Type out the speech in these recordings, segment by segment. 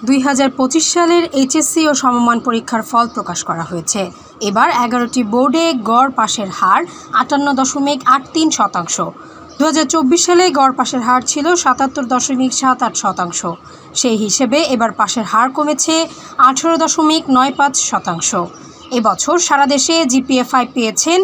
2025 সালের এইচএসসি ও সমমান পরীক্ষার ফল প্রকাশ করা হয়েছে। এবার 11টি বোর্ডে গড় পাশের হার 58.83%। 2024 সালে গড় পাশের হার ছিল 77.78%। সেই হিসেবে এবার পাশের হার কমেছে 18.95%। এবছর সারা দেশে জিপিএ 5 পেয়েছেন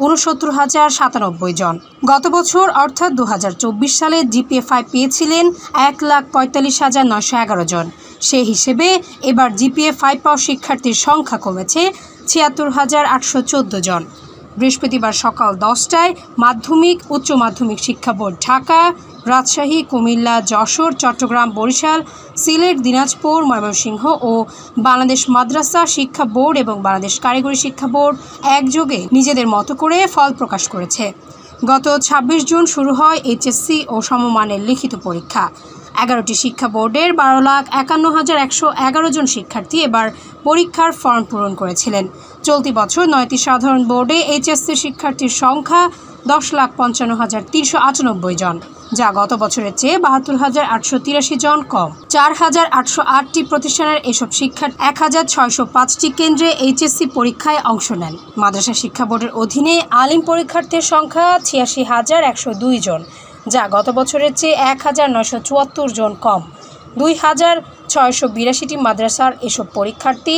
69,097 জন। গত বছর অর্থাৎ 2024 সালে জিপিএ 5 পেয়েছিলেন 1,45,911 জন। সেই হিসেবে এবার জিপিএ 5 পাওয়া শিক্ষার্থীর সংখ্যা কমেছে 76,814 জন। বৃহস্পতিবার সকাল 10টায় মাধ্যমিক উচ্চ মাধ্যমিক শিক্ষা বোর্ড ঢাকা, রাজশাহী, কুমিল্লা, যশোর, চট্টগ্রাম, বরিশাল, সিলেট, দিনাজপুর, ময়মনসিংহ ও বাংলাদেশ মাদ্রাসা শিক্ষা বোর্ড এবং বাংলাদেশ কারিগরি শিক্ষা বোর্ড একযোগে নিজেদের মতো করে ফল প্রকাশ করেছে। গত 26 জুন শুরু হয় এইচএসসি ও সমমানের লিখিত পরীক্ষা। 11টি শিক্ষা বোর্ডের 12,51,111 জন শিক্ষার্থী এবার পরীক্ষার ফর্ম পূরণ করেছিলেন। চলতি বছর 9টি সাধারণ বোর্ডে এইচএসসি শিক্ষার্থীর সংখ্যা 10,55,398 জন, যা গত বছরের চেয়ে 72,883 জন কম। 4,808টি প্রতিষ্ঠানের এসব শিক্ষার্থী 1,605টি কেন্দ্রে এইচএসসি পরীক্ষায় অংশ নেন। মাদ্রাসা শিক্ষা বোর্ডের অধীনে আলিম পরীক্ষার্থীর সংখ্যা 86,102 জন, যা গত বছরের চেয়ে 1,974 জন কম। 2,682টি মাদ্রাসার এসব পরীক্ষার্থী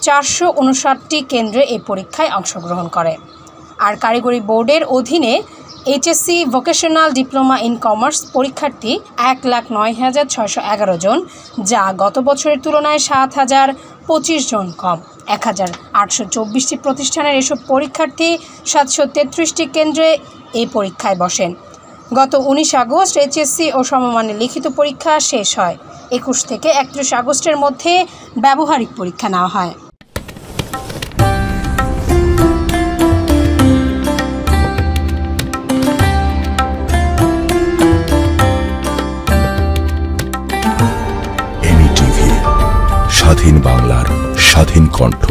459টি কেন্দ্রে এই পরীক্ষায় অংশগ্রহণ করে। আর কারিগরি বোর্ডের অধীনে HSC vocational diploma in commerce পরীক্ষার্থী 1,09,611 জন, যা গত বছরের তুলনায় 7,025 জন কম। 1,824টি প্রতিষ্ঠানের এসব পরীক্ষার্থী 733টি কেন্দ্রে এই পরীক্ষায় বসেন। গত 19 আগস্ট এইচএসসি ও সমমানের লিখিত পরীক্ষা শেষ হয়। 21 থেকে 31 আগস্টের মধ্যে ব্যবহারিক পরীক্ষা নেওয়া হয়। এমই টিভি, স্বাধীন বাংলার স্বাধীন কণ্ঠ।